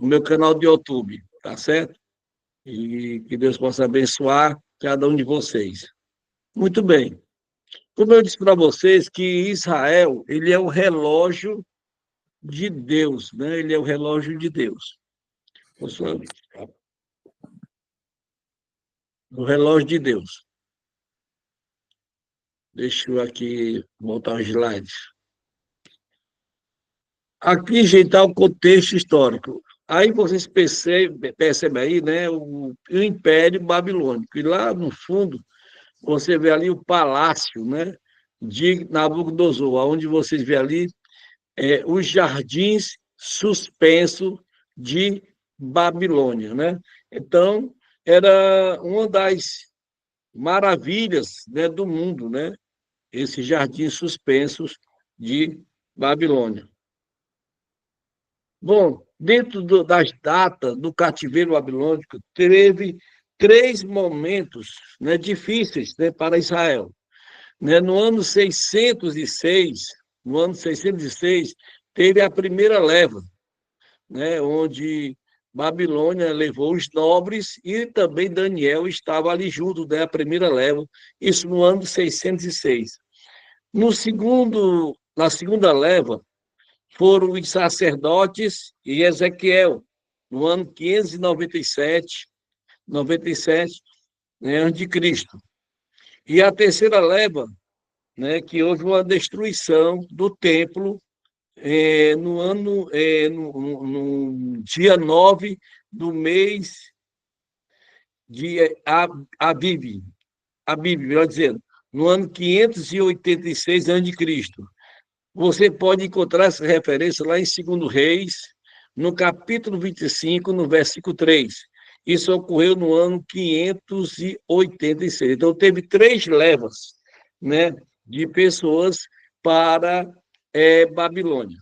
no meu canal de YouTube, tá certo? E que Deus possa abençoar cada um de vocês. Muito bem. Como eu disse para vocês que Israel, ele é o relógio de Deus, né? Ele é o relógio de Deus. O relógio de Deus. Deixa eu aqui voltar os slides. Aqui, gente, está o contexto histórico. Aí vocês percebem aí, né, o Império Babilônico. E lá no fundo, você vê ali o palácio, né, de Nabucodonosor, onde vocês vê ali os jardins suspensos de Babilônia, né? Então, era uma das maravilhas, né, do mundo, né? Esses jardins suspensos de Babilônia. Bom, dentro das datas do cativeiro babilônico, teve três momentos, né, difíceis, né, para Israel. Né, no ano 606, teve a primeira leva, né, onde Babilônia levou os nobres e também Daniel estava ali junto, né, a primeira leva, isso no ano 606. Na segunda leva, foram os sacerdotes e Ezequiel, no ano 597, né, antes de Cristo. E a terceira leva, né, que houve uma destruição do templo no dia 9 do mês de Abib, melhor dizendo, no ano 586 a.C. Você pode encontrar essa referência lá em 2 Reis, no capítulo 25, no versículo 3. Isso ocorreu no ano 586. Então, teve três levas, né, de pessoas para Babilônia.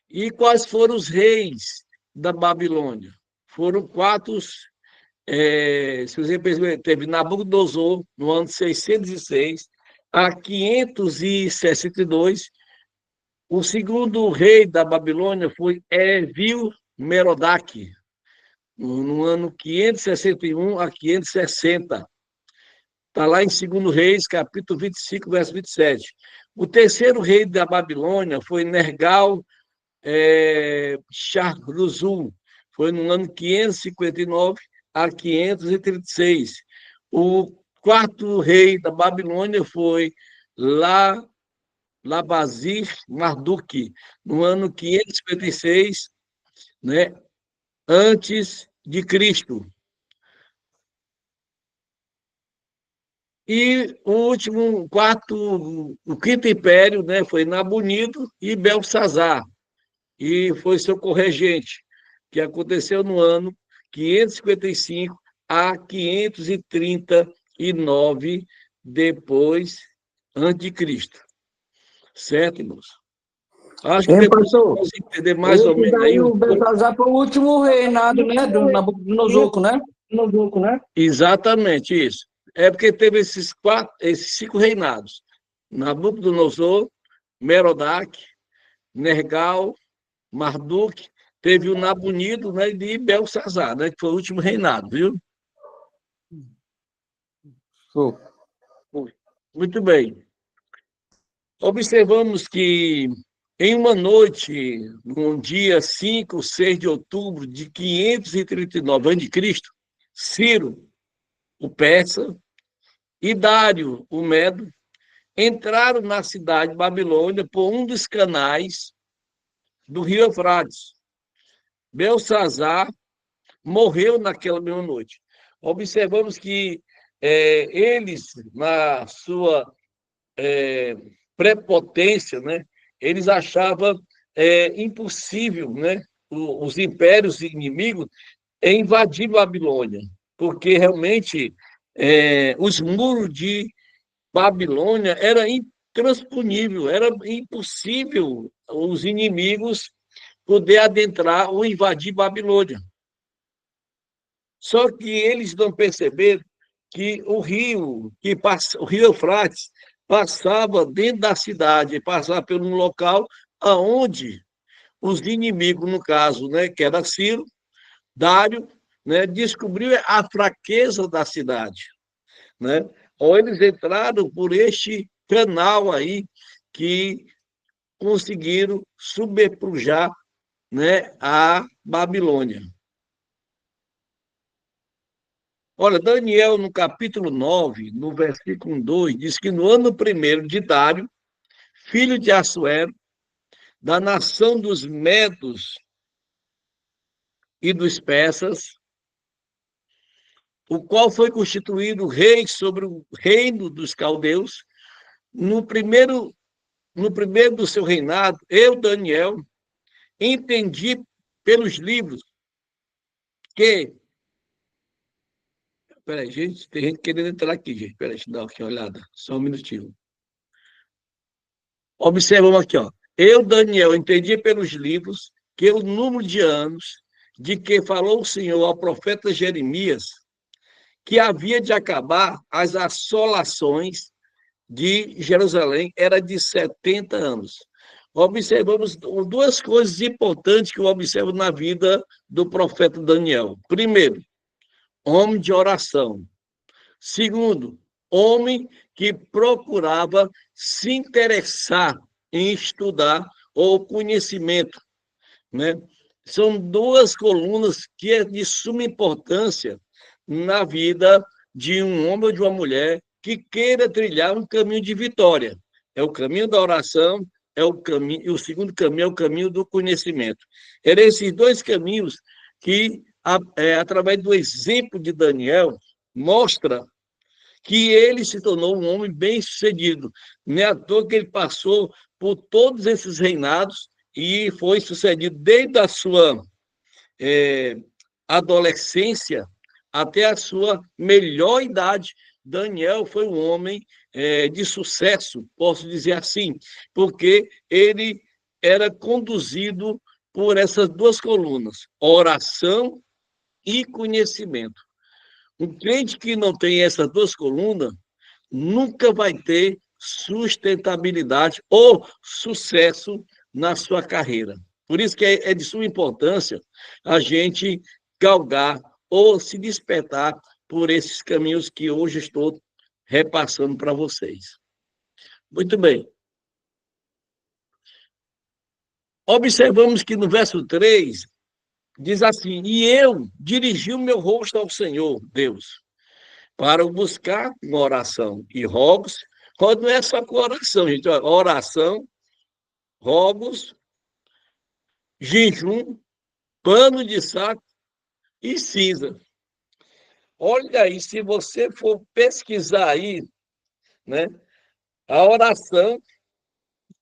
E quais foram os reis da Babilônia? Foram quatro. Se você perceber, teve Nabucodonosor, no ano 606, a 562. O segundo rei da Babilônia foi Evil-Merodach, no ano 561 a 560. Está lá em 2 Reis, capítulo 25, verso 27. O terceiro rei da Babilônia foi Nergal-Sharzur, foi no ano 559 a 536. O quarto rei da Babilônia foi Labazir Marduk, no ano 556, né, antes de Cristo. E o quinto império, né, foi Nabonido e Belsazar, e foi seu corregente, que aconteceu no ano 555 a 539 depois, antes de Cristo. Certo, irmãos? Acho que depois professor, vamos entender mais ou menos daí aí o Belsazar foi o último reinado, né, do Nabucodonosor, né? Exatamente isso. É porque teve esses cinco reinados: Nabucodonosor, Merodach, Nergal, Marduk, teve o Nabonido, né, de Belsazar, né, que foi o último reinado, viu? Show. Muito bem. Observamos que em uma noite, no dia 5 ou 6 de outubro de 539 a.C., Ciro, o persa, e Dário, o medo, entraram na cidade de Babilônia por um dos canais do rio Eufrates. Belsazar morreu naquela mesma noite. Observamos que eles, na sua prepotência, né, eles achavam impossível, né, os impérios inimigos invadir Babilônia, porque realmente os muros de Babilônia era intransponível, era impossível os inimigos poder adentrar ou invadir Babilônia. Só que eles não perceberam que o rio Eufrates passava dentro da cidade, passava por um local aonde os inimigos, no caso, né, que era Ciro, Dário, né, descobriu a fraqueza da cidade, né? Ou eles entraram por este canal aí que conseguiram submerpujar, né, a Babilônia. Olha, Daniel, no capítulo 9, no versículo 2, diz que no ano primeiro de Dário, filho de Assuero, da nação dos Medos e dos Persas, o qual foi constituído rei sobre o reino dos caldeus, no primeiro, no primeiro do seu reinado, eu, Daniel, entendi pelos livros que. Peraí, gente, tem gente querendo entrar aqui, gente. Peraí, deixa eu dar aqui uma olhada. Só um minutinho. Observamos aqui, ó. Eu, Daniel, entendi pelos livros que o número de anos de que falou o Senhor ao profeta Jeremias, que havia de acabar as assolações de Jerusalém, era de 70 anos. Observamos duas coisas importantes que eu observo na vida do profeta Daniel. Primeiro, homem de oração. Segundo, homem que procurava se interessar em estudar o conhecimento, né? São duas colunas que é de suma importância na vida de um homem ou de uma mulher que queira trilhar um caminho de vitória. É o caminho da oração, é o caminho, e o segundo caminho é o caminho do conhecimento. Eram esses dois caminhos que, através do exemplo de Daniel, mostra que ele se tornou um homem bem-sucedido. Não é à toa que ele passou por todos esses reinados e foi sucedido desde a sua adolescência até a sua melhor idade. Daniel foi um homem de sucesso, posso dizer assim, porque ele era conduzido por essas duas colunas, oração e conhecimento. Um crente que não tem essas duas colunas nunca vai ter sustentabilidade ou sucesso na sua carreira. Por isso que é de suma importância a gente galgar ou se despertar por esses caminhos que hoje estou repassando para vocês. Muito bem. Observamos que no verso 3 diz assim: E eu dirigi o meu rosto ao Senhor, Deus, para o buscar com oração e rogos. Não é só com oração, gente. Oração, rogos, jejum, pano de saco e cinza. Olha aí, se você for pesquisar aí, né, a oração,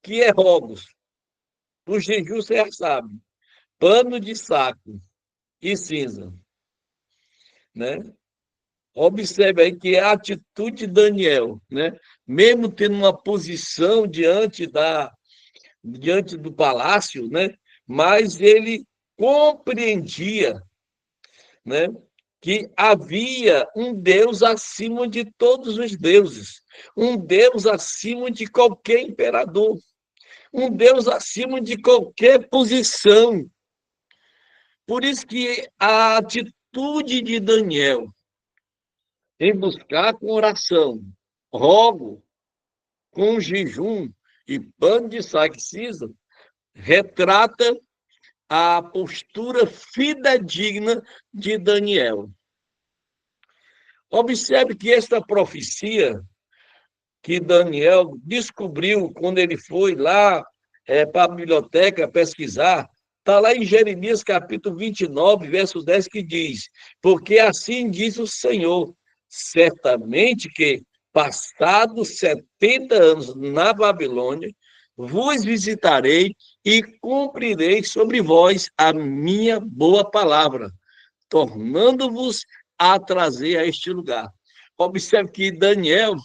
que é rogos, o jejum você já sabe, pano de saco e cinza, né? Observe aí que é a atitude de Daniel, né? Mesmo tendo uma posição diante do palácio, né? Mas ele compreendia, né, que havia um Deus acima de todos os deuses, um Deus acima de qualquer imperador, um Deus acima de qualquer posição. Por isso que a atitude de Daniel em buscar com oração, rogo, com jejum e pano de saco cinza, retrata a postura fidedigna de Daniel. Observe que esta profecia que Daniel descobriu quando ele foi lá para a biblioteca pesquisar, está lá em Jeremias capítulo 29, verso 10, que diz: Porque assim diz o Senhor, certamente que, passados 70 anos na Babilônia, vos visitarei e cumprirei sobre vós a minha boa palavra, tornando-vos a trazer a este lugar. Observe que Daniel,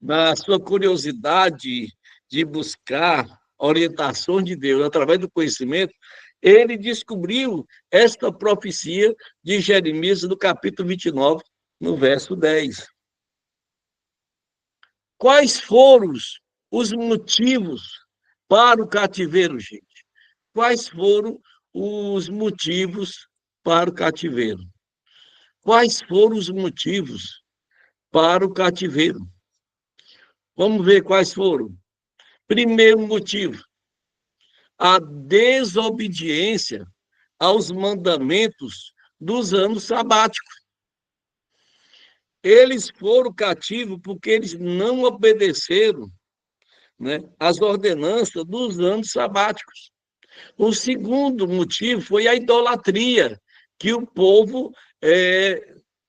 na sua curiosidade de buscar orientação de Deus através do conhecimento, ele descobriu esta profecia de Jeremias, no capítulo 29, no verso 10. Quais foram os motivos para o cativeiro, gente? quais foram os motivos para o cativeiro? Quais foram os motivos para o cativeiro? Vamos ver quais foram. Primeiro motivo, a desobediência aos mandamentos dos anos sabáticos. Eles foram cativos porque eles não obedeceram, né, às ordenanças dos anos sabáticos. O segundo motivo foi a idolatria, que o povo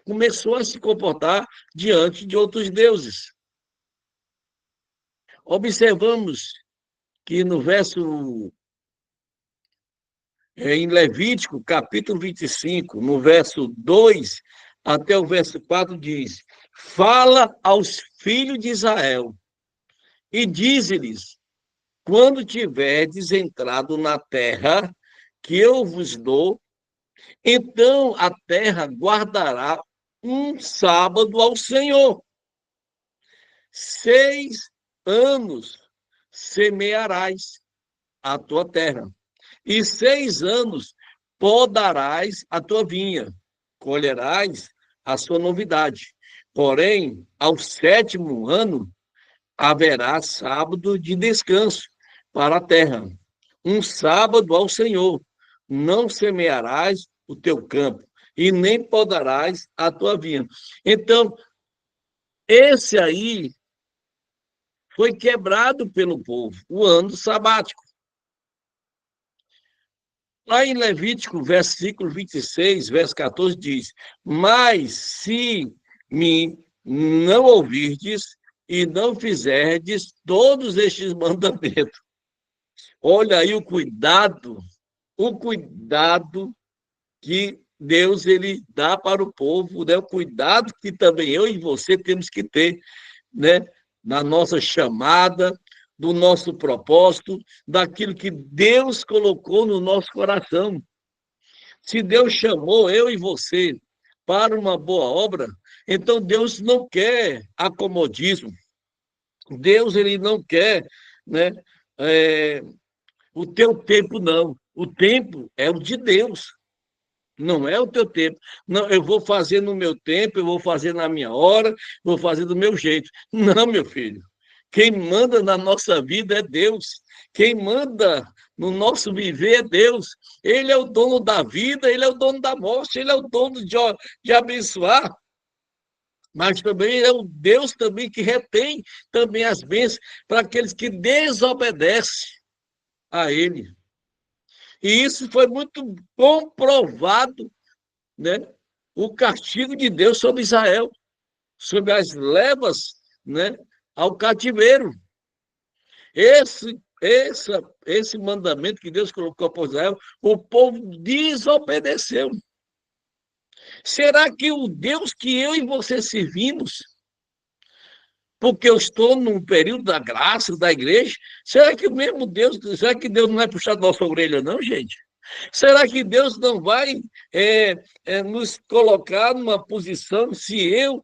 começou a se comportar diante de outros deuses. Observamos que no verso, em Levítico, capítulo 25, no verso 2 até o verso 4, diz: fala aos filhos de Israel e dize-lhes: quando tiverdes entrado na terra que eu vos dou, então a terra guardará um sábado ao Senhor. 6 anos semearás a tua terra, e 6 anos podarás a tua vinha, colherás a sua novidade. Porém, ao 7º ano, haverá sábado de descanso para a terra, um sábado ao Senhor. Não semearás o teu campo, e nem podarás a tua vinha. Então, esse aí foi quebrado pelo povo, o ano sabático. Lá em Levítico, versículo 26, verso 14, diz: mas se me não ouvirdes e não fizerdes todos estes mandamentos. Olha aí o cuidado que Deus ele dá para o povo, né? O cuidado que também eu e você temos que ter, né? Na nossa chamada, do nosso propósito, daquilo que Deus colocou no nosso coração. Se Deus chamou eu e você para uma boa obra, então Deus não quer acomodismo. Deus ele não quer, né, o teu tempo, não. O tempo é o de Deus. Não é o teu tempo. Não, eu vou fazer no meu tempo, eu vou fazer na minha hora, vou fazer do meu jeito. Não, meu filho. Quem manda na nossa vida é Deus. Quem manda no nosso viver é Deus. Ele é o dono da vida, ele é o dono da morte, ele é o dono de abençoar. Mas também é o Deus também que retém também as bênçãos para aqueles que desobedecem a ele. E isso foi muito comprovado, né? O castigo de Deus sobre Israel, sobre as levas, né, ao cativeiro. Esse mandamento que Deus colocou para Israel, o povo desobedeceu. Será que o Deus que eu e você servimos, porque eu estou num período da graça, da igreja, será que o mesmo Deus, será que Deus não vai puxar da nossa orelha, não, gente? Será que Deus não vai nos colocar numa posição, se eu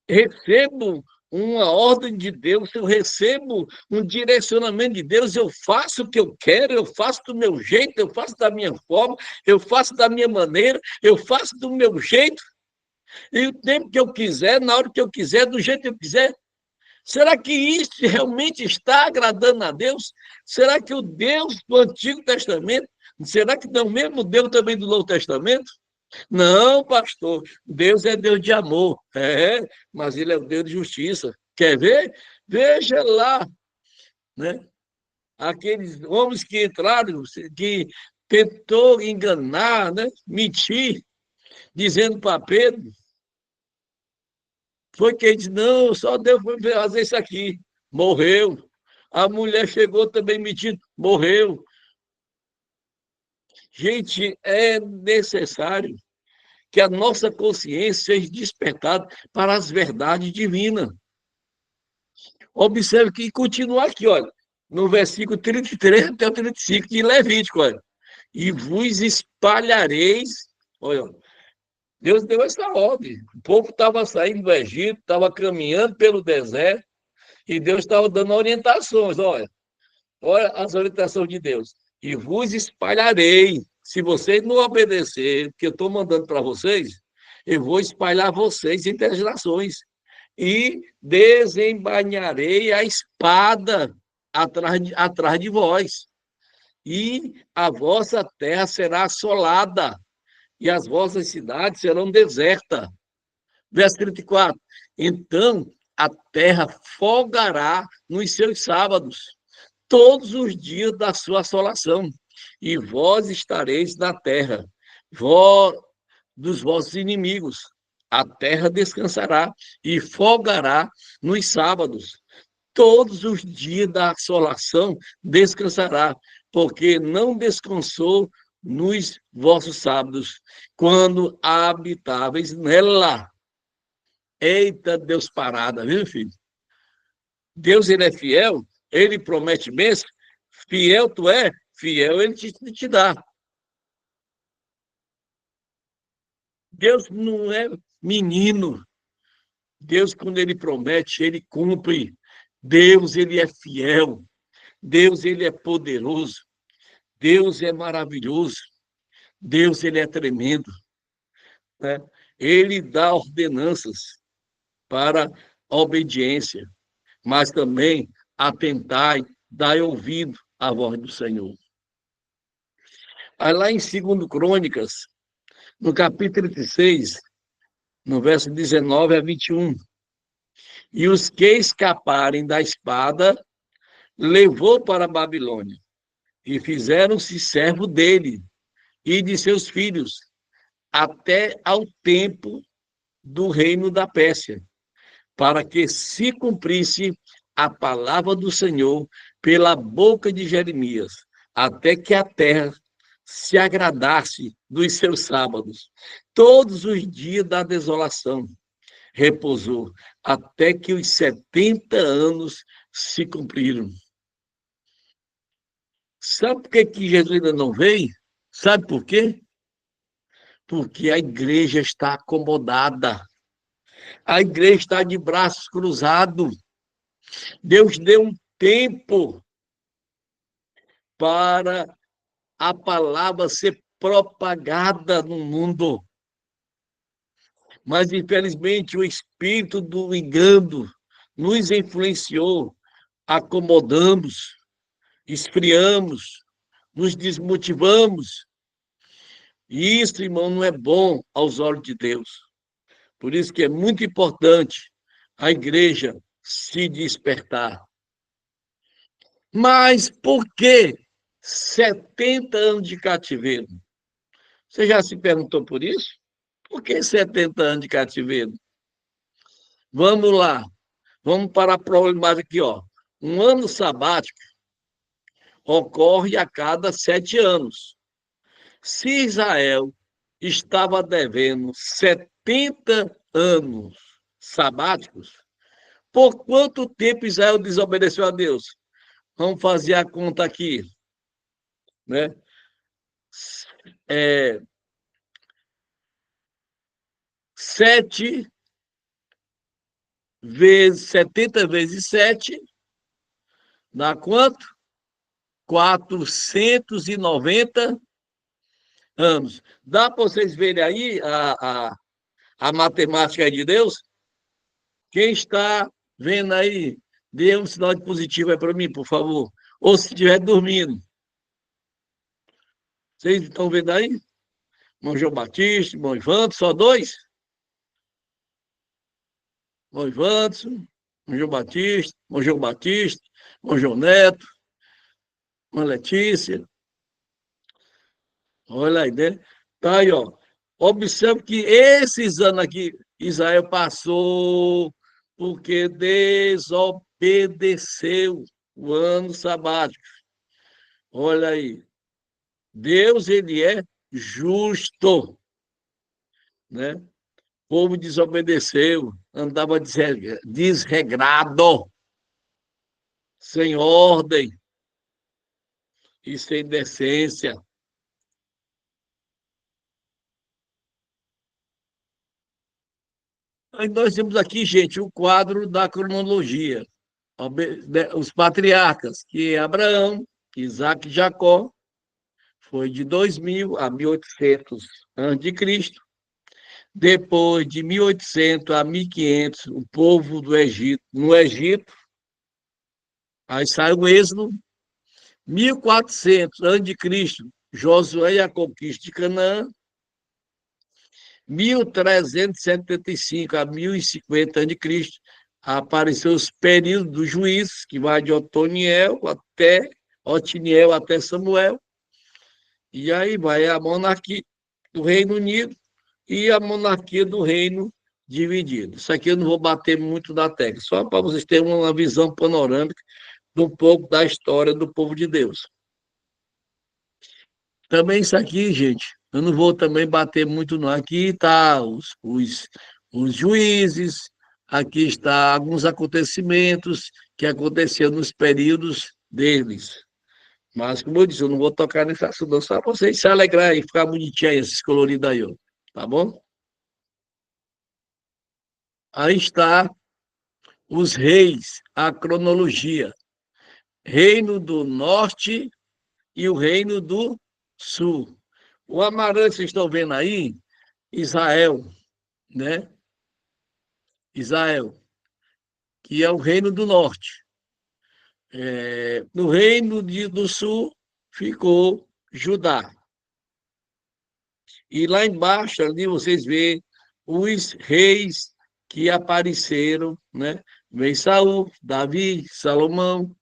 recebo uma ordem de Deus, se eu recebo um direcionamento de Deus, eu faço o que eu quero, eu faço do meu jeito, eu faço da minha forma, eu faço da minha maneira, eu faço do meu jeito, e o tempo que eu quiser, na hora que eu quiser, do jeito que eu quiser. Será que isso realmente está agradando a Deus? Será que o Deus do Antigo Testamento, será que não é o mesmo Deus também do Novo Testamento? Não, pastor, Deus é Deus de amor. Mas ele é o Deus de justiça. Quer ver? Veja lá, né? Aqueles homens que entraram, que tentou enganar, né? Mentir, dizendo para Pedro, foi quem disse, não, só Deus foi fazer isso aqui. Morreu. A mulher chegou também mentindo, morreu. Gente, é necessário que a nossa consciência seja despertada para as verdades divinas. Observe que continua aqui, olha, no versículo 33 até o 35 de Levítico, olha. E vos espalhareis, olha, Deus deu essa ordem. O povo estava saindo do Egito, estava caminhando pelo deserto, e Deus estava dando orientações, olha as orientações de Deus. e vos espalharei. Se vocês não obedecerem o que eu estou mandando para vocês, eu vou espalhar vocês entre as nações e desembainharei a espada atrás de vós, e a vossa terra será assolada, e as vossas cidades serão desertas. Verso 34. Então a terra folgará nos seus sábados, todos os dias da sua assolação, e vós estareis na terra, vós dos vossos inimigos. A terra descansará e folgará nos sábados. Todos os dias da assolação descansará, porque não descansou nos vossos sábados, quando habitáveis nela. Eita, Deus parada, viu, filho? Deus, ele é fiel, ele promete bênção, fiel tu é, fiel ele te dá. Deus não é menino. Deus, quando ele promete, ele cumpre. Deus, ele é fiel. Deus, ele é poderoso. Deus é maravilhoso. Deus, ele é tremendo. Né? Ele dá ordenanças para a obediência, mas também atentai, dai ouvido à voz do Senhor. Aí lá em 2 Crônicas, no capítulo 36, no verso 19 a 21, e os que escaparem da espada levou para a Babilônia, e fizeram-se servo dele e de seus filhos, até ao tempo do reino da Pérsia, para que se cumprisse a palavra do Senhor pela boca de Jeremias, até que a terra se agradasse dos seus sábados. Todos os dias da desolação repousou, até que os 70 anos se cumpriram. Sabe por que Jesus ainda não veio? Sabe por quê? Porque a igreja está acomodada. A igreja está de braços cruzados. Deus deu um tempo para a palavra ser propagada no mundo. Mas, infelizmente, o espírito do engano nos influenciou, acomodamos, esfriamos, nos desmotivamos. E isso, irmão, não é bom aos olhos de Deus. Por isso que é muito importante a igreja se despertar. Mas por que 70 anos de cativeiro? Você já se perguntou por isso? Por que 70 anos de cativeiro? Vamos lá. Vamos para a problemática aqui, ó. Um ano sabático ocorre a cada 7 anos. Se Israel estava devendo 70 anos sabáticos, por quanto tempo Israel desobedeceu a Deus? Vamos fazer a conta aqui, né? 7 vezes 70 vezes 7 dá quanto? 490 anos. Dá para vocês verem aí a matemática de Deus? Quem está vendo aí, dê um sinal de positivo aí para mim, por favor. Ou se estiver dormindo. Vocês estão vendo aí? Irmão João Batista, irmão Ivanto, só dois? Irmão Ivanto, irmão João Batista, irmão João Neto, irmã Letícia. Olha aí, né? Tá aí, ó. Observe que esses anos aqui, Israel passou porque desobedeceu o ano sabático. Olha aí. Deus, ele é justo, né? O povo desobedeceu, andava desregrado, sem ordem e sem decência. Aí nós temos aqui, gente, o quadro da cronologia. Os patriarcas, que é Abraão, Isaac e Jacó, foi de 2000 a 1800 a.C. Depois de 1800 a 1500, o povo do Egito, no Egito, aí sai o Êxodo. 1400 a.C., Josué e a conquista de Canaã. 1375 a 1050 a.C., apareceu os períodos dos juízes, que vai de Otiniel até Samuel. E aí vai a monarquia do Reino Unido e a monarquia do Reino Dividido. Isso aqui eu não vou bater muito na tecla, só para vocês terem uma visão panorâmica de um pouco da história do povo de Deus. Também isso aqui, gente, eu não vou também bater muito não. Aqui está os juízes, aqui está alguns acontecimentos que aconteceram nos períodos deles. Mas, como eu disse, eu não vou tocar nesse assunto, não, só para vocês se alegrar e ficar bonitinho aí, esses coloridos aí, ó. Tá bom? Aí está os reis, a cronologia. Reino do Norte e o Reino do Sul. O amarelo, vocês estão vendo aí, Israel, né? Israel, que é o Reino do Norte. No Reino do Sul ficou Judá. E lá embaixo, ali, vocês veem os reis que apareceram, né? Vem Saul, Davi, Salomão,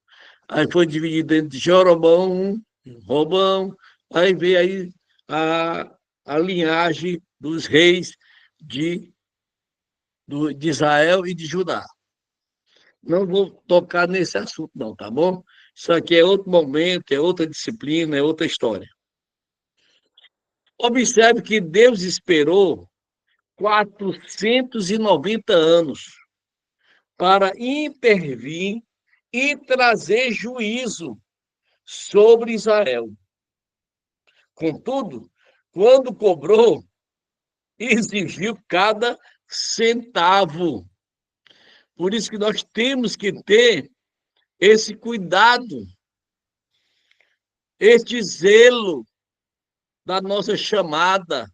aí foi dividido entre Jeroboão, Robão, aí veio aí a linhagem dos reis de, de Israel e de Judá. Não vou tocar nesse assunto, não, tá bom? Isso aqui é outro momento, é outra disciplina, é outra história. Observe que Deus esperou 490 anos para intervir e trazer juízo sobre Israel. Contudo, quando cobrou, exigiu cada centavo. Por isso que nós temos que ter esse cuidado, este zelo da nossa chamada,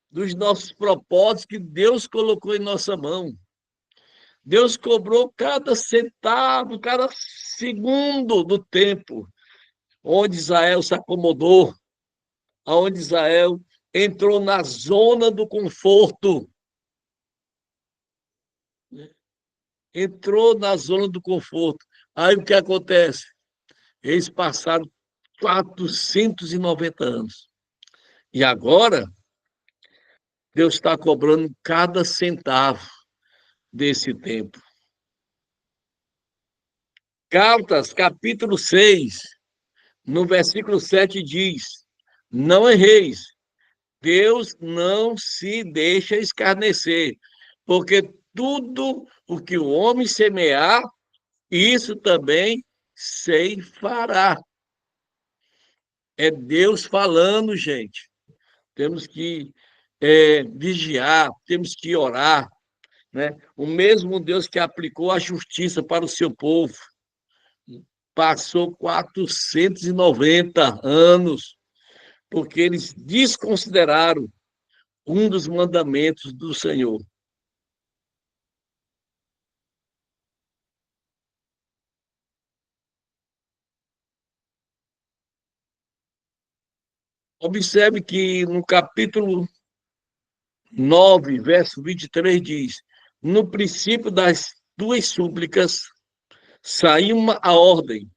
dos nossos propósitos que Deus colocou em nossa mão. Deus cobrou cada centavo, cada segundo do tempo, onde Israel se acomodou, onde Israel entrou na zona do conforto. Entrou na zona do conforto. Aí o que acontece? Eles passaram 490 anos. E agora, Deus está cobrando cada centavo desse tempo. Gálatas, capítulo 6, no versículo 7 diz: não erreis, Deus não se deixa escarnecer, porque tudo o que o homem semear, isso também ceifará. É Deus falando, gente. Temos que vigiar, temos que orar, né? O mesmo Deus que aplicou a justiça para o seu povo, passou 490 anos, porque eles desconsideraram um dos mandamentos do Senhor. Observe que no capítulo 9, verso 23 diz: no princípio das tuas súplicas saiu a ordem,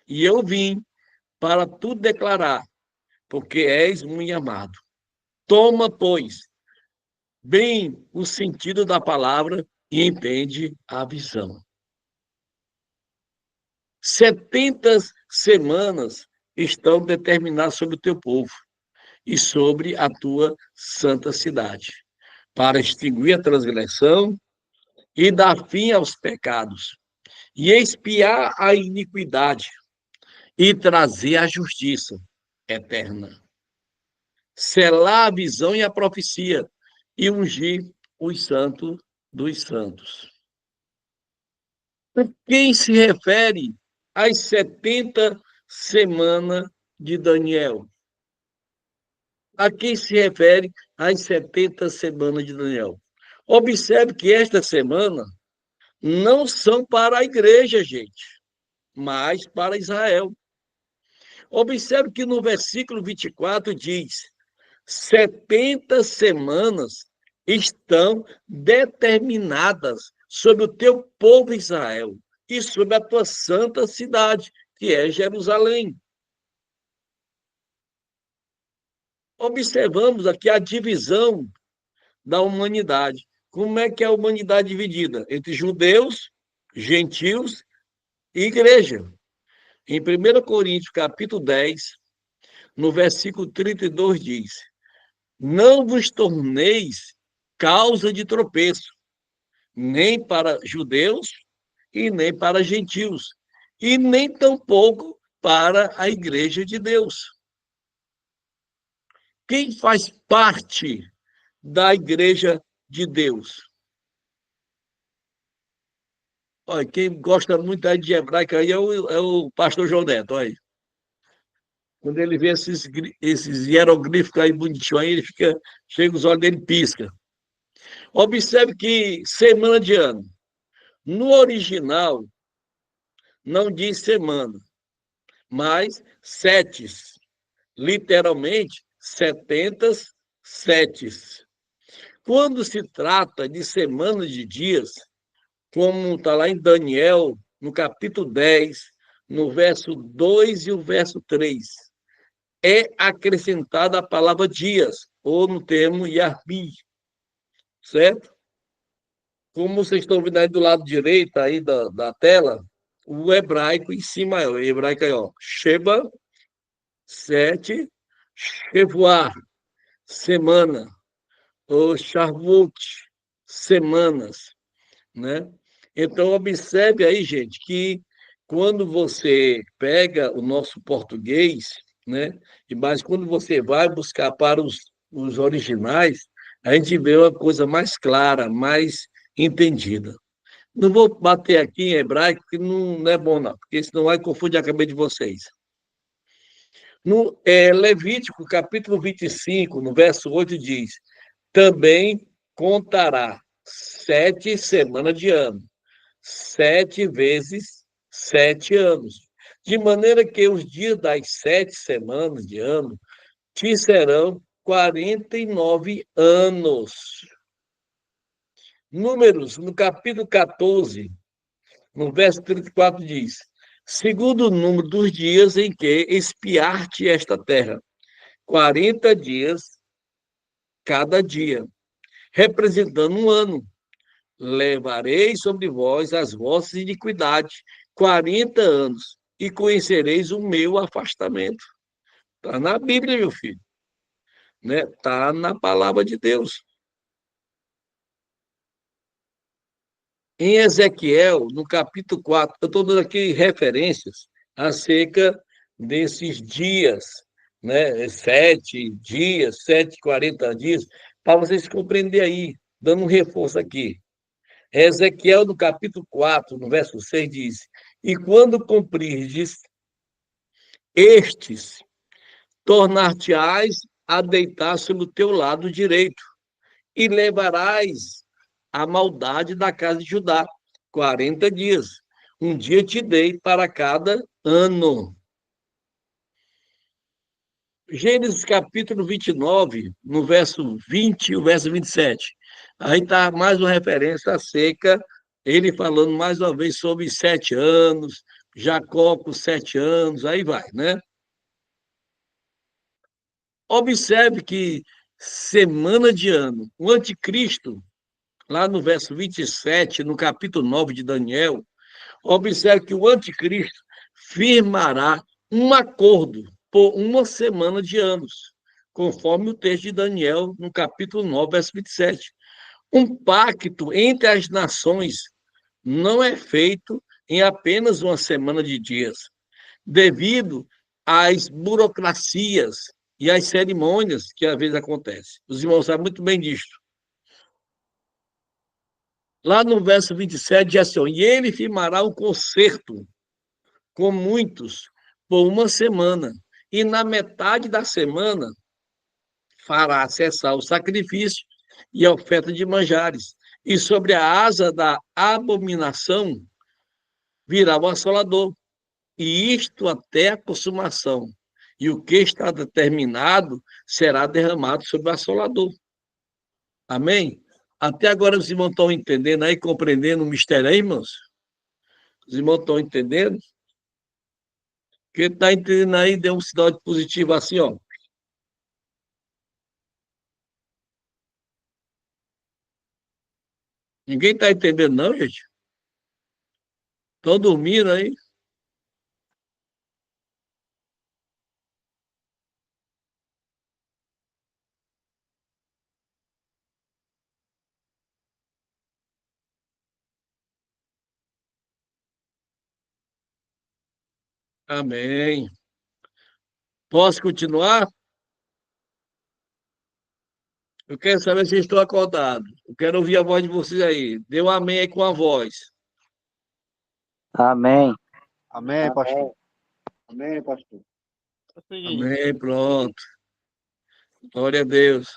e eu vim para tu declarar, porque és muito amado. Toma, pois, bem o sentido da palavra e entende a visão. 70 semanas estão determinadas sobre o teu povo e sobre a tua santa cidade, para extinguir a transgressão e dar fim aos pecados, e expiar a iniquidade, e trazer a justiça eterna. Selar a visão e a profecia, e ungir os santos dos santos. Quem se refere às 70 semanas de Daniel? A quem se refere às 70 semanas de Daniel? Observe que esta semana não são para a igreja, gente, mas para Israel. Observe que no versículo 24 diz: 70 semanas estão determinadas sobre o teu povo Israel e sobre a tua santa cidade, que é Jerusalém. Observamos aqui a divisão da humanidade. Como é que é a humanidade dividida? Entre judeus, gentios e igreja. Em 1 Coríntios, capítulo 10, no versículo 32, diz: não vos torneis causa de tropeço, nem para judeus e nem para gentios, e nem tampouco para a igreja de Deus. Quem faz parte da igreja de Deus? Olha, quem gosta muito aí de hebraica aí é o pastor João Neto, olha. Quando ele vê esses hieroglíficos aí bonitinhos, aí ele fica, chega os olhos dele pisca. Observe que semana de ano, no original, não diz semana, mas setes, literalmente 70 setes. Quando se trata de semana de dias, como está lá em Daniel, no capítulo 10, no verso 2 e o verso 3, é acrescentada a palavra dias, ou no termo Yarbi, certo? Como vocês estão vendo aí do lado direito aí da tela, o hebraico em cima, o hebraico aí, ó, Sheba, 7, Shevuah, semana, ou Sharvut, semanas, né? Então, observe aí, gente, que quando você pega o nosso português, né? Mas quando você vai buscar para os originais, a gente vê uma coisa mais clara, mais entendida. Não vou bater aqui em hebraico, que não é bom, não, porque senão vai confundir a cabeça de vocês. No Levítico, capítulo 25, no verso 8, diz: também contará 7 semanas de ano, 7 vezes 7 anos, de maneira que os dias das 7 semanas de ano te serão 49 anos. Números, no capítulo 14, no verso 34, diz: segundo o número dos dias em que espiar-te esta terra, 40 dias cada dia, representando um ano. Levarei sobre vós as vossas iniquidades, 40 anos, e conhecereis o meu afastamento. Está na Bíblia, meu filho. Né? Está na palavra de Deus. Em Ezequiel, no capítulo 4, eu estou dando aqui referências acerca desses dias, né? 7 dias, 40 dias, para vocês compreenderem aí, dando um reforço aqui. Ezequiel, no capítulo 4, no verso 6, diz: e quando cumprirdes estes, tornar-te-ás a deitar sobre o teu lado direito, e levarás a maldade da casa de Judá, 40 dias. Um dia te dei para cada ano. Gênesis capítulo 29, no verso 20 e o verso 27. Aí está mais uma referência à seca, ele falando mais uma vez sobre 7 anos, Jacó com 7 anos, aí vai, né? Observe que semana de ano, o anticristo, lá no verso 27, no capítulo 9 de Daniel, observe que o anticristo firmará um acordo por uma semana de anos, conforme o texto de Daniel, no capítulo 9, verso 27. Um pacto entre as nações não é feito em apenas uma semana de dias, devido às burocracias e às cerimônias que às vezes acontecem. Os irmãos sabem muito bem disso. Lá no verso 27 diz assim: e ele firmará um concerto com muitos por uma semana, e na metade da semana fará cessar o sacrifício e a oferta de manjares. E sobre a asa da abominação virá o assolador, e isto até a consumação. E o que está determinado será derramado sobre o assolador. Amém? Até agora os irmãos estão entendendo aí, compreendendo o mistério aí, irmãos? Os irmãos estão entendendo? Quem está entendendo aí, dê um sinal de positivo assim, ó. Ninguém está entendendo, não, gente? Estão dormindo aí? Amém. Posso continuar? Eu quero saber se estou acordado. Eu quero ouvir a voz de vocês aí. Dê um amém aí com a voz. Amém. Amém, pastor. Amém, pastor. Amém, pronto. Glória a Deus.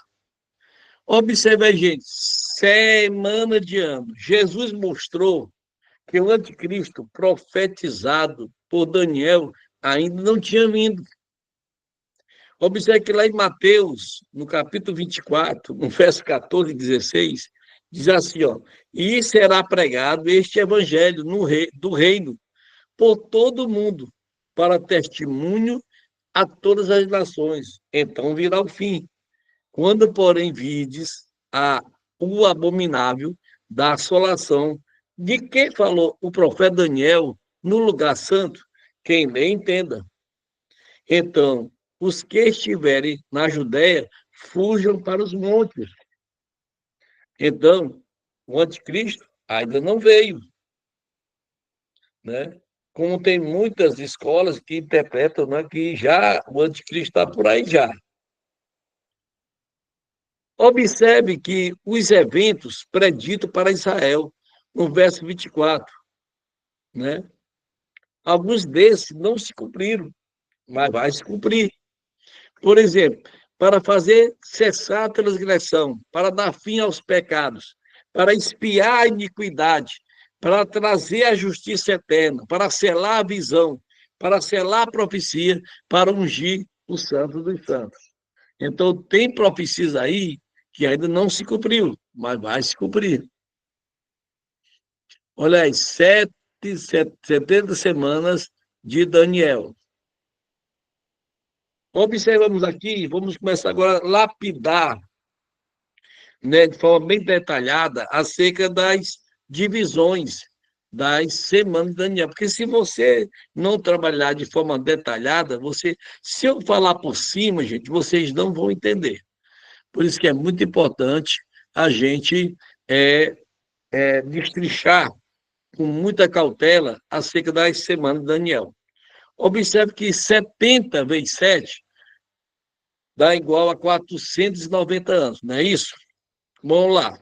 Observe aí, gente. Semana de ano. Jesus mostrou que o anticristo profetizado por Daniel ainda não tinha vindo. Observe que lá em Mateus, no capítulo 24, no verso 14 e 16, diz assim, ó, e será pregado este evangelho do reino por todo o mundo, para testemunho a todas as nações. Então virá o fim. Quando, porém, vides o abominável da assolação, de quem falou o profeta Daniel no lugar santo, quem lê entenda. Então, os que estiverem na Judéia, fujam para os montes. Então, o anticristo ainda não veio, né? Como tem muitas escolas que interpretam, né, que já o anticristo está por aí já. Observe que os eventos preditos para Israel, no verso 24, né? Alguns desses não se cumpriram, mas vai se cumprir. Por exemplo, para fazer cessar a transgressão, para dar fim aos pecados, para expiar a iniquidade, para trazer a justiça eterna, para selar a visão, para selar a profecia, para ungir o santo dos santos. Então, tem profecias aí que ainda não se cumpriu, mas vai se cumprir. Olha aí, 70 semanas de Daniel. Observamos aqui, vamos começar agora a lapidar, né, de forma bem detalhada, acerca das divisões das semanas de Daniel. Porque se você não trabalhar de forma detalhada, se eu falar por cima, gente, vocês não vão entender. Por isso que é muito importante a gente destrinchar com muita cautela acerca das semanas de Daniel. Observe que 70 vezes 7 dá igual a 490 anos, não é isso? Vamos lá.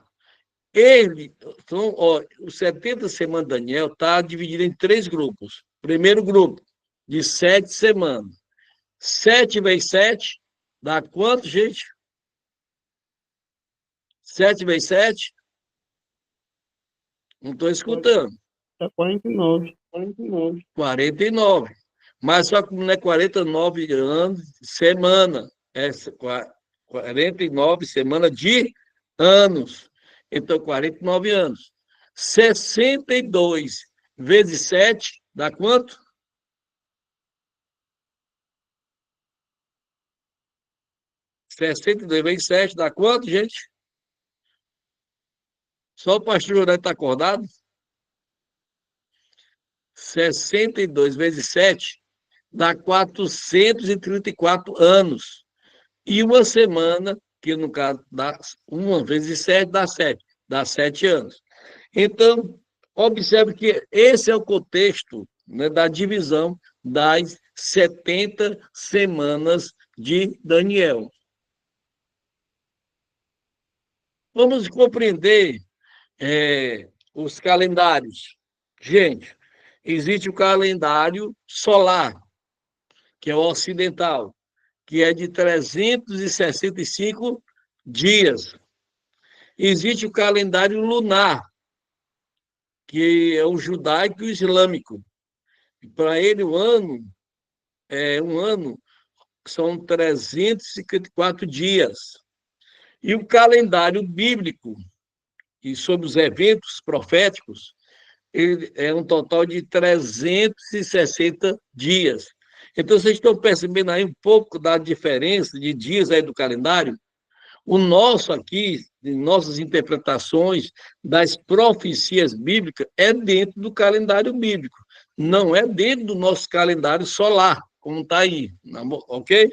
Os 70 semanas de Daniel está dividido em 3 grupos. Primeiro grupo, de 7 semanas. 7 vezes 7 dá quanto, gente? 7 vezes 7? Não estou escutando. Está 49. 49. 49. Mas só que não é 49 anos, semana. É 49 semanas de anos. Então, 49 anos. 62 vezes 7 dá quanto? 62 vezes 7 dá quanto, gente? Só o pastor Juré está acordado? 62 vezes 7 dá 434 anos. E uma semana, que no caso dá 1 vezes 7 dá 7 anos. Então, observe que esse é o contexto, né, da divisão das 70 semanas de Daniel. Vamos compreender os calendários. Gente, existe o calendário solar, que é o ocidental. que é de 365 dias. Existe o calendário lunar, que é o judaico e o islâmico. Para ele, um ano são 354 dias. E o calendário bíblico, e sobre os eventos proféticos, ele é um total de 360 dias. Então, vocês estão percebendo aí um pouco da diferença de dias aí do calendário? O nosso aqui, em nossas interpretações das profecias bíblicas, é dentro do calendário bíblico, não é dentro do nosso calendário solar, como está aí, ok?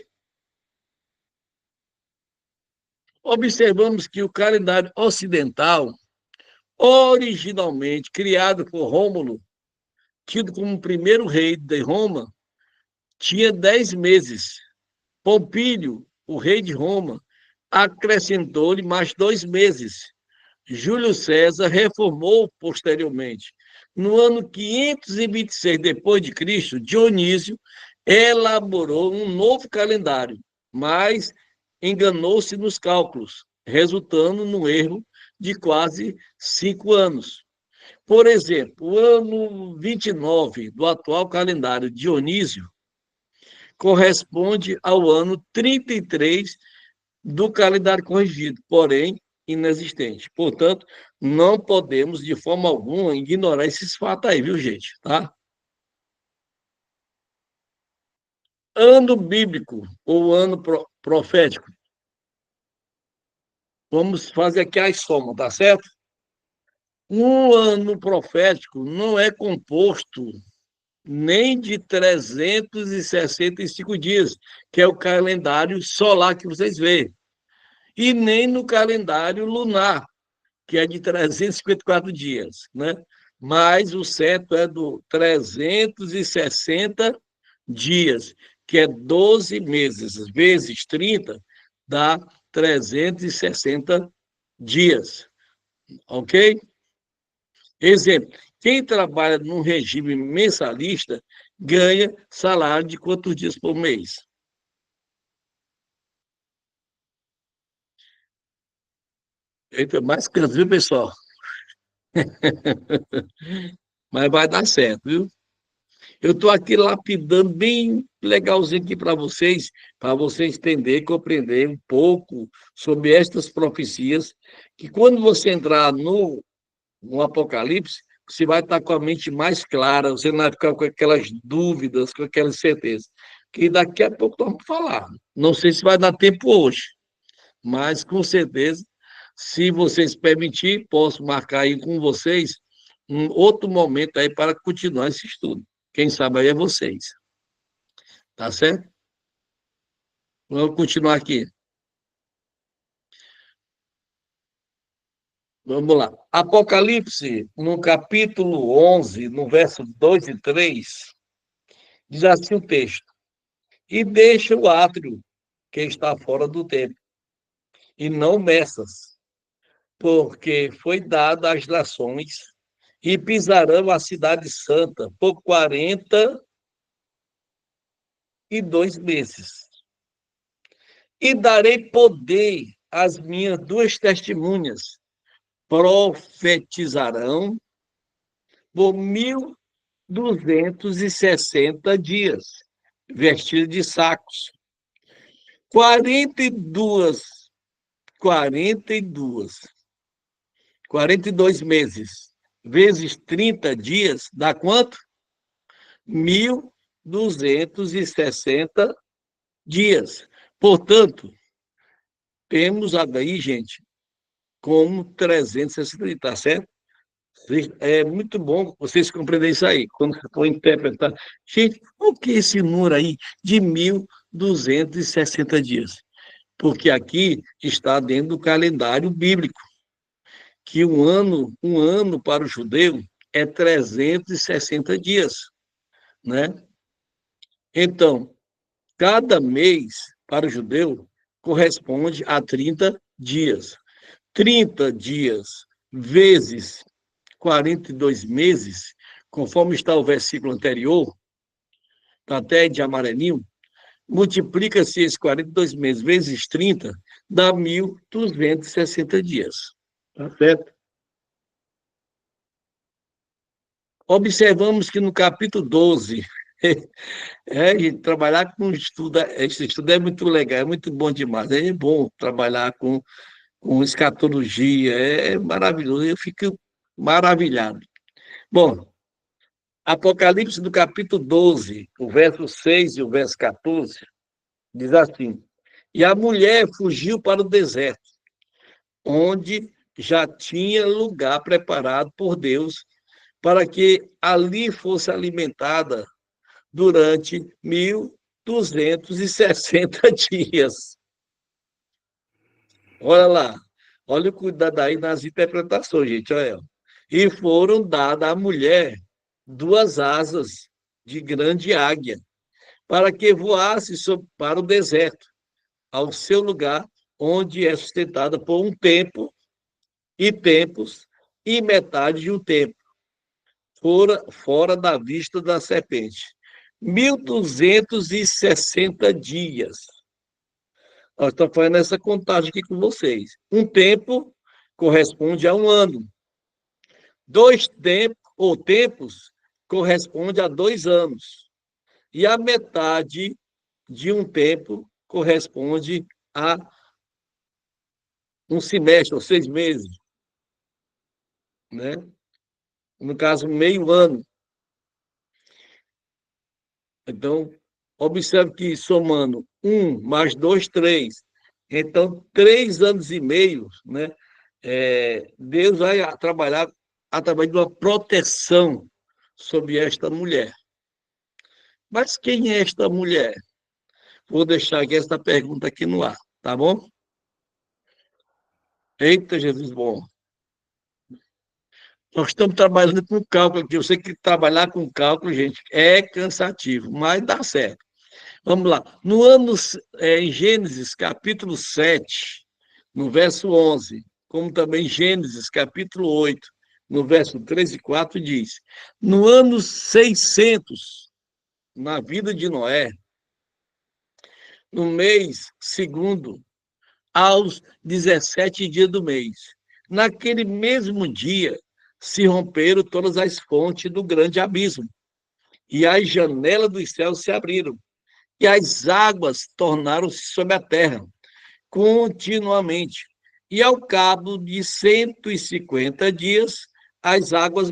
Observamos que o calendário ocidental, originalmente criado por Rômulo, tido como o primeiro rei de Roma, tinha 10 meses. Pompílio, o rei de Roma, acrescentou-lhe mais 2 meses. Júlio César reformou posteriormente. No ano 526 depois de Cristo, Dionísio elaborou um novo calendário, mas enganou-se nos cálculos, resultando num erro de quase 5 anos. Por exemplo, o ano 29 do atual calendário Dionísio corresponde ao ano 33 do calendário corrigido, porém inexistente. Portanto, não podemos, de forma alguma, ignorar esses fatos aí, viu, gente? Tá? Ano bíblico ou ano profético. Vamos fazer aqui as somas, tá certo? Um ano profético não é composto nem de 365 dias, que é o calendário solar que vocês veem, e nem no calendário lunar, que é de 354 dias, né? Mas o certo é do 360 dias, que é 12 meses, vezes 30, dá 360 dias, ok? Exemplo, quem trabalha num regime mensalista ganha salário de quantos dias por mês? Eita, mais canto, viu, pessoal? Mas vai dar certo, viu? Eu estou aqui lapidando bem legalzinho aqui para vocês entenderem, compreender um pouco sobre estas profecias, que quando você entrar no Apocalipse, você vai estar com a mente mais clara, você não vai ficar com aquelas dúvidas, com aquelas certezas. Que daqui a pouco nós vamos falar. Não sei se vai dar tempo hoje, mas com certeza, se vocês permitirem, posso marcar aí com vocês um outro momento aí para continuar esse estudo. Quem sabe aí é vocês. Tá certo? Vamos continuar aqui. Vamos lá. Apocalipse, no capítulo 11, no verso 2 e 3, diz assim o texto: E deixa o átrio que está fora do templo, e não meças, porque foi dado às nações, e pisarão a cidade santa por 42 meses. E darei poder às minhas duas testemunhas, profetizarão por 1.260 dias, vestidos de sacos. 42, 42, 42 meses, vezes 30 dias, dá quanto? 1.260 dias. Portanto, temos aí, gente, como 360 dias, tá certo? É muito bom vocês compreenderem isso aí, quando for interpretar. Gente, o que é esse número aí de 1.260 dias? Porque aqui está dentro do calendário bíblico, que um ano para o judeu é 360 dias, né? Então, cada mês para o judeu corresponde a 30 dias. 30 dias vezes 42 meses, conforme está o versículo anterior, está até de amarelinho, Multiplica-se esses 42 meses vezes 30, dá 1.260 dias. Tá certo? Observamos que no capítulo 12, trabalhar com estudo, esse estudo é muito legal, é muito bom demais. É bom trabalhar com escatologia, é maravilhoso, eu fico maravilhado. Bom, Apocalipse do capítulo 12, o verso 6 e o verso 14, diz assim: E a mulher fugiu para o deserto, onde já tinha lugar preparado por Deus para que ali fosse alimentada durante 1.260 dias. Olha lá, olha o cuidado aí nas interpretações, gente. Olha. E foram dadas à mulher 2 asas de grande águia, para que voasse para o deserto, ao seu lugar, onde é sustentada por um tempo e tempos e metade de um tempo, fora da vista da serpente. 1.260 dias. Nós estamos fazendo essa contagem aqui com vocês. Um tempo corresponde a um ano. 2 tempos, ou tempos, corresponde a 2 anos. E a metade de um tempo corresponde a um semestre, ou 6 meses. Né? No caso, meio ano. Então, observe que somando 1 mais 2, 3. Então, 3 anos e meio, né? Deus vai trabalhar através de uma proteção sobre esta mulher. Mas quem é esta mulher? Vou deixar aqui esta pergunta aqui no ar, tá bom? Eita, Jesus bom. Nós estamos trabalhando com cálculo aqui. Eu sei que trabalhar com cálculo, gente, é cansativo, mas dá certo. Vamos lá. No ano, em Gênesis, capítulo 7, no verso 11, como também Gênesis, capítulo 8, no verso 3 e 4, diz: No ano 600, na vida de Noé, no mês segundo, aos 17 dias do mês, naquele mesmo dia, se romperam todas as fontes do grande abismo, e as janelas dos céus se abriram, e as águas tornaram-se sobre a terra, continuamente. E ao cabo de 150 dias, as águas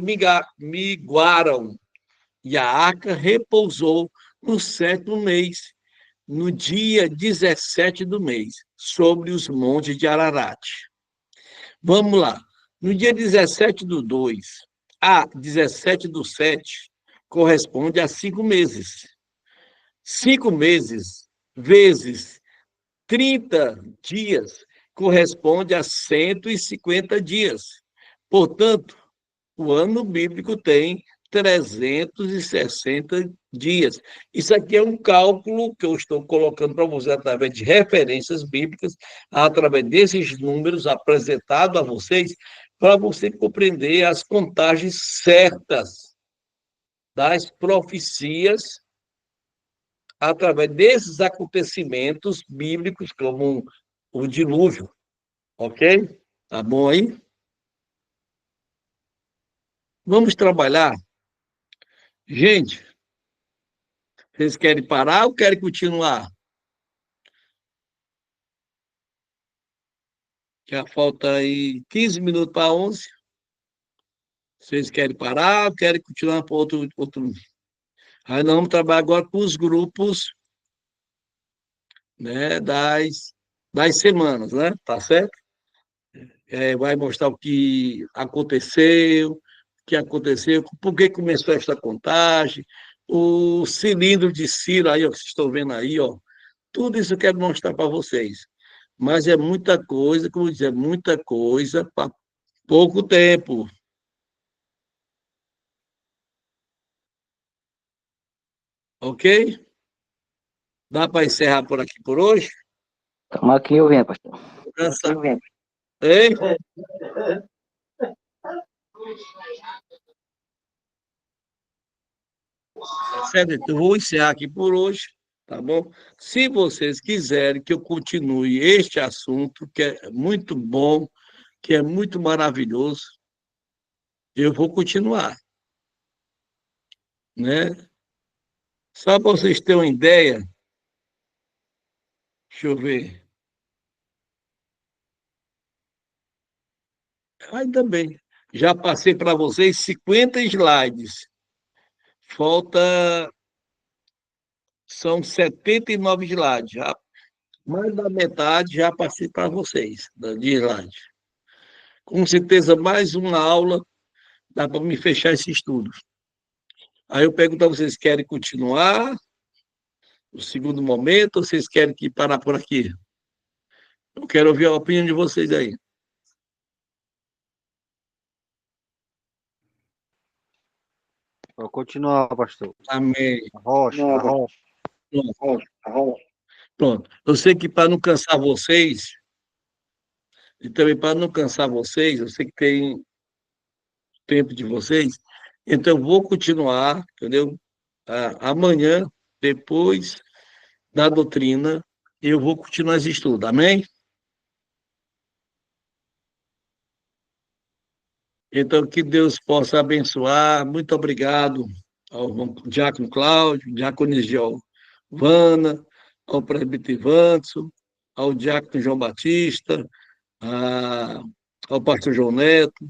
miguaram, e a arca repousou no 7º mês, no dia 17 do mês, sobre os montes de Ararat. Vamos lá. No dia 17 do 2 a 17 do 7, corresponde a 5 meses. 5 meses vezes 30 dias corresponde a 150 dias. Portanto, o ano bíblico tem 360 dias. Isso aqui é um cálculo que eu estou colocando para você através de referências bíblicas, através desses números apresentados a vocês, para você compreender as contagens certas das profecias através desses acontecimentos bíblicos, como o dilúvio. Ok? Tá bom aí? Vamos trabalhar. Gente, vocês querem parar ou querem continuar? Já falta aí 15 minutos para 11. Vocês querem parar ou querem continuar para outro? Aí nós vamos trabalhar agora com os grupos, né, das semanas, né? Tá certo? Vai mostrar o que aconteceu, por que começou esta contagem, o cilindro de Ciro aí, ó, que vocês estão vendo aí, ó. Tudo isso eu quero mostrar para vocês. Mas é muita coisa, como eu disse, é muita coisa para pouco tempo. Ok? Dá para encerrar por aqui por hoje? Estamos aqui ouvindo, pastor. Cansado. Hein? Tá certo? Então, vou encerrar aqui por hoje. tá bom? Se vocês quiserem que eu continue este assunto, que é muito bom, que é muito maravilhoso, eu vou continuar, né? Só para vocês terem uma ideia, deixa eu ver. Ainda bem, já passei para vocês 50 slides. Falta, são 79 slides. Já, mais da metade já passei para vocês, de slide. Com certeza, mais uma aula dá para me fechar esse estudo. Aí eu pergunto a vocês, querem continuar o segundo momento ou vocês querem que parar por aqui? Eu quero ouvir a opinião de vocês aí. Vou continuar, pastor. Amém. Arrocha. Pronto. Pronto. Eu sei que para não cansar vocês, e também para não cansar vocês, eu sei que tem tempo de vocês, então eu vou continuar, entendeu? Amanhã, depois da doutrina, eu vou continuar esse estudo, amém? Então, que Deus possa abençoar. Muito obrigado ao diácono Cláudio, diácono Giovana, ao presbítero Ivanson, ao diácono João Batista, ao pastor João Neto,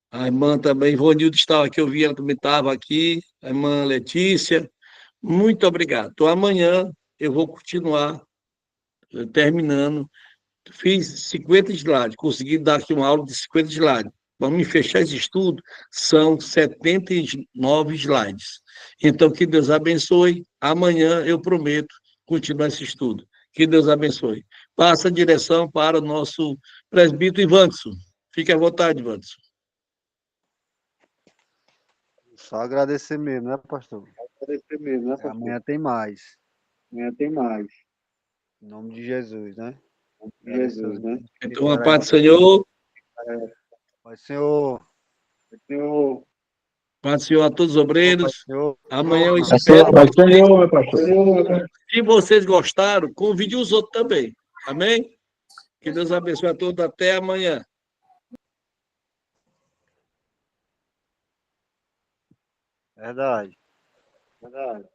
a irmã também, Ivonildo estava aqui, eu vi, ela também estava aqui, a irmã Letícia. Muito obrigado. Então, amanhã eu vou continuar terminando. Fiz 50 slides, consegui dar aqui uma aula de 50 slides. Para me fechar esse estudo, são 79 slides. Então, que Deus abençoe. Amanhã eu prometo continuar esse estudo. Que Deus abençoe. Passa a direção para o nosso presbítero Ivanson. Fique à vontade, Ivanson. Só agradecer mesmo, né, pastor? Agradecer mesmo, né, pastor? Amanhã tem mais. Amanhã tem mais. Em nome de Jesus, né? Em Jesus, né? Então, a paz do Senhor. Pai, Senhor. Senhor, Paz do Senhor a todos os obreiros. Senhor. Amanhã eu Vai espero. Senhor, meu pastor. Se vocês gostaram, convide os outros também. Amém? Que Deus abençoe a todos. Até amanhã. Verdade. verdade.